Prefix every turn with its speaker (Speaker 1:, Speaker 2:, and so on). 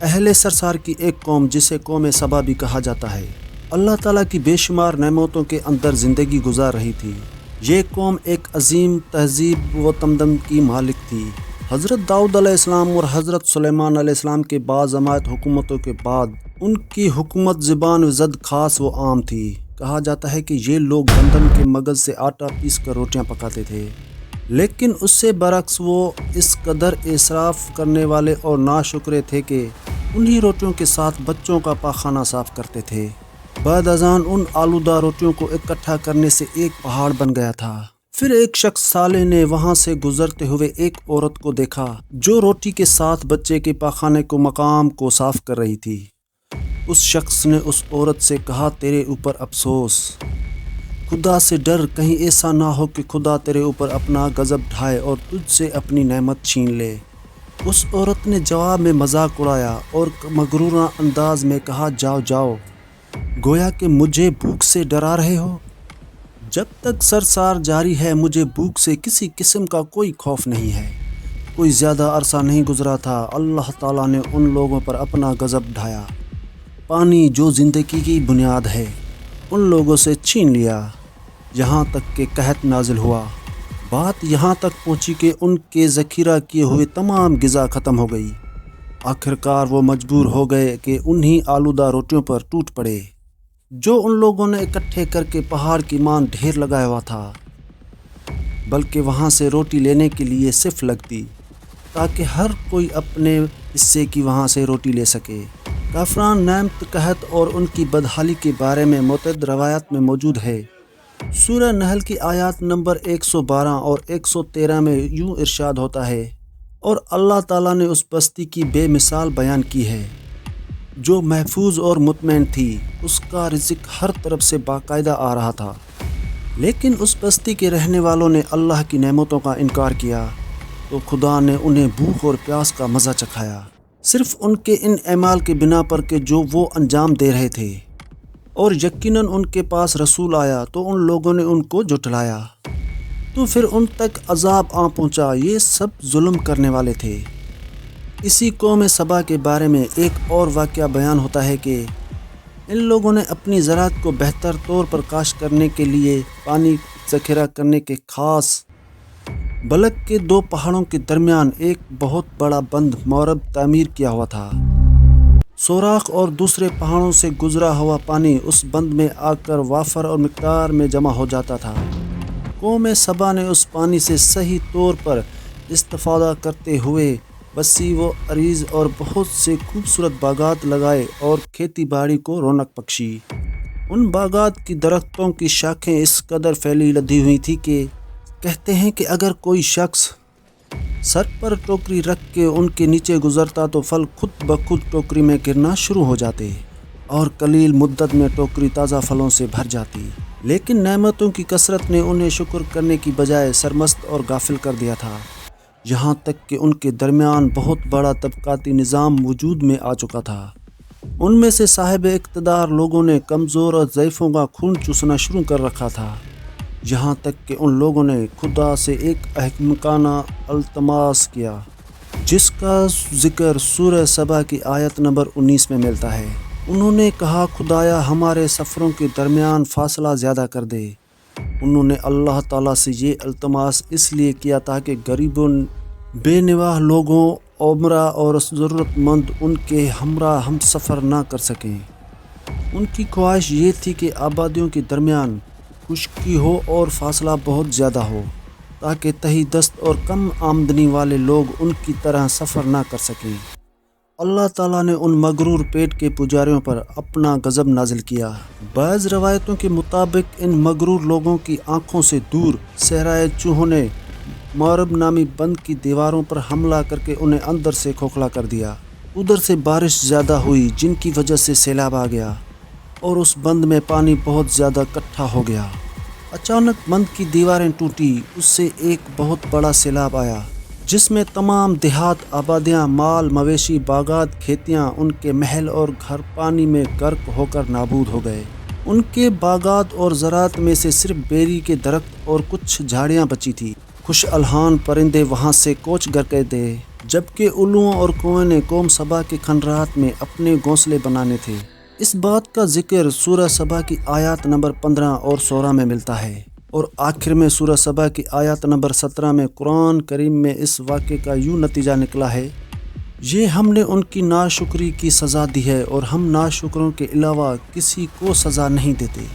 Speaker 1: اہل سرسار کی ایک قوم جسے قوم سبا بھی کہا جاتا ہے، اللہ تعالیٰ کی بے شمار نعمتوں کے اندر زندگی گزار رہی تھی۔ یہ قوم ایک عظیم تہذیب و تمدن کی مالک تھی۔ حضرت داؤد علیہ السلام اور حضرت سلیمان علیہ السلام کے باضابطہ حکومتوں کے بعد ان کی حکومت زبان و زد خاص و عام تھی۔ کہا جاتا ہے کہ یہ لوگ گندم کے مغز سے آٹا پیس کر روٹیاں پکاتے تھے، لیکن اس سے برعکس وہ اس قدر اسراف کرنے والے اور ناشکرے تھے کہ انہی روٹیوں کے ساتھ بچوں کا پاخانہ صاف کرتے تھے۔ بعد ازاں ان آلودہ روٹیوں کو اکٹھا کرنے سے ایک پہاڑ بن گیا تھا۔ پھر ایک شخص صالح نے وہاں سے گزرتے ہوئے ایک عورت کو دیکھا جو روٹی کے ساتھ بچے کے پاخانے کو مقام کو صاف کر رہی تھی۔ اس شخص نے اس عورت سے کہا، تیرے اوپر افسوس، خدا سے ڈر، کہیں ایسا نہ ہو کہ خدا تیرے اوپر اپنا غضب ڈھائے اور تجھ سے اپنی نعمت چھین لے۔ اس عورت نے جواب میں مذاق اڑایا اور مغرورانہ انداز میں کہا، جاؤ جاؤ، گویا کہ مجھے بھوک سے ڈرا رہے ہو۔ جب تک سرسار جاری ہے مجھے بھوک سے کسی قسم کا کوئی خوف نہیں ہے۔ کوئی زیادہ عرصہ نہیں گزرا تھا، اللہ تعالیٰ نے ان لوگوں پر اپنا غضب ڈھایا، پانی جو زندگی کی بنیاد ہے ان لوگوں سے چھین لیا، یہاں تک کہ قحط نازل ہوا۔ بات یہاں تک پہنچی کہ ان کے ذخیرہ کیے ہوئے تمام غذا ختم ہو گئی۔ آخرکار وہ مجبور ہو گئے کہ انہی آلودہ روٹیوں پر ٹوٹ پڑے جو ان لوگوں نے اکٹھے کر کے پہاڑ کی مان ڈھیر لگایا ہوا تھا، بلکہ وہاں سے روٹی لینے کے لیے صف لگتی تاکہ ہر کوئی اپنے حصے کی وہاں سے روٹی لے سکے۔ کافران نعمت، قحط اور ان کی بدحالی کے بارے میں متعدد روایات میں موجود ہے۔ سورہ نحل کی آیات نمبر 112 اور 113 میں یوں ارشاد ہوتا ہے، اور اللہ تعالیٰ نے اس بستی کی بے مثال بیان کی ہے جو محفوظ اور مطمئن تھی، اس کا رزق ہر طرف سے باقاعدہ آ رہا تھا، لیکن اس بستی کے رہنے والوں نے اللہ کی نعمتوں کا انکار کیا تو خدا نے انہیں بھوک اور پیاس کا مزہ چکھایا، صرف ان کے ان اعمال کے بنا پر کہ جو وہ انجام دے رہے تھے۔ اور یقیناً ان کے پاس رسول آیا تو ان لوگوں نے ان کو جھٹلایا، تو پھر ان تک عذاب آ پہنچا، یہ سب ظلم کرنے والے تھے۔ اسی قوم سبا کے بارے میں ایک اور واقعہ بیان ہوتا ہے کہ ان لوگوں نے اپنی زراعت کو بہتر طور پر کاشت کرنے کے لیے پانی ذخیرہ کرنے کے خاص بلک کے دو پہاڑوں کے درمیان ایک بہت بڑا بند مورب تعمیر کیا ہوا تھا۔ سوراخ اور دوسرے پہاڑوں سے گزرا ہوا پانی اس بند میں آ کر وافر اور مقدار میں جمع ہو جاتا تھا۔ قوم سبا نے اس پانی سے صحیح طور پر استفادہ کرتے ہوئے وسیع و عریض اور بہت سے خوبصورت باغات لگائے اور کھیتی باڑی کو رونق بخشی۔ ان باغات کی درختوں کی شاخیں اس قدر پھیلی لدھی ہوئی تھی کہ کہتے ہیں کہ اگر کوئی شخص سر پر ٹوکری رکھ کے ان کے نیچے گزرتا تو پھل خود بخود ٹوکری میں گرنا شروع ہو جاتے اور قلیل مدت میں ٹوکری تازہ پھلوں سے بھر جاتی، لیکن نعمتوں کی کثرت نے انہیں شکر کرنے کی بجائے سرمست اور غافل کر دیا تھا، یہاں تک کہ ان کے درمیان بہت بڑا طبقاتی نظام وجود میں آ چکا تھا۔ ان میں سے صاحب اقتدار لوگوں نے کمزور اور ضعیفوں کا خون چوسنا شروع کر رکھا تھا، یہاں تک کہ ان لوگوں نے خدا سے ایک احمقانہ التماس کیا جس کا ذکر سورہ سبا کی آیت نمبر 19 میں ملتا ہے۔ انہوں نے کہا، خدایا ہمارے سفروں کے درمیان فاصلہ زیادہ کر دے۔ انہوں نے اللہ تعالیٰ سے یہ التماس اس لیے کیا تاکہ غریبوں، بے نواح لوگوں، عمرا اور ضرورت مند ان کے ہمراہ ہم سفر نہ کر سکیں۔ ان کی خواہش یہ تھی کہ آبادیوں کے درمیان خشکی ہو اور فاصلہ بہت زیادہ ہو تاکہ تہی دست اور کم آمدنی والے لوگ ان کی طرح سفر نہ کر سکیں۔ اللہ تعالیٰ نے ان مغرور پیٹ کے پجاریوں پر اپنا غضب نازل کیا۔ بعض روایتوں کے مطابق ان مغرور لوگوں کی آنکھوں سے دور صحرائے چوہوں نے مورب نامی بند کی دیواروں پر حملہ کر کے انہیں اندر سے کھوکھلا کر دیا۔ ادھر سے بارش زیادہ ہوئی جن کی وجہ سے سیلاب آ گیا اور اس بند میں پانی بہت زیادہ اکٹھا ہو گیا۔ اچانک بند کی دیواریں ٹوٹی، اس سے ایک بہت بڑا سیلاب آیا جس میں تمام دیہات، آبادیاں، مال مویشی، باغات، کھیتیاں، ان کے محل اور گھر پانی میں غرق ہو کر نابود ہو گئے۔ ان کے باغات اور زراعت میں سے صرف بیری کے درخت اور کچھ جھاڑیاں بچی تھیں۔ خوش الحان پرندے وہاں سے کوچ کر گئے تھے جبکہ الوؤں اور کووں نے قوم سبا کے کھنڈرات میں اپنے گھونسلے بنانے تھے۔ اس بات کا ذکر سورہ سبا کی آیات نمبر 15 اور 16 میں ملتا ہے، اور آخر میں سورہ سبا کی آیات نمبر 17 میں قرآن کریم میں اس واقعے کا یوں نتیجہ نکلا ہے: یہ ہم نے ان کی ناشکری کی سزا دی ہے اور ہم ناشکروں کے علاوہ کسی کو سزا نہیں دیتے۔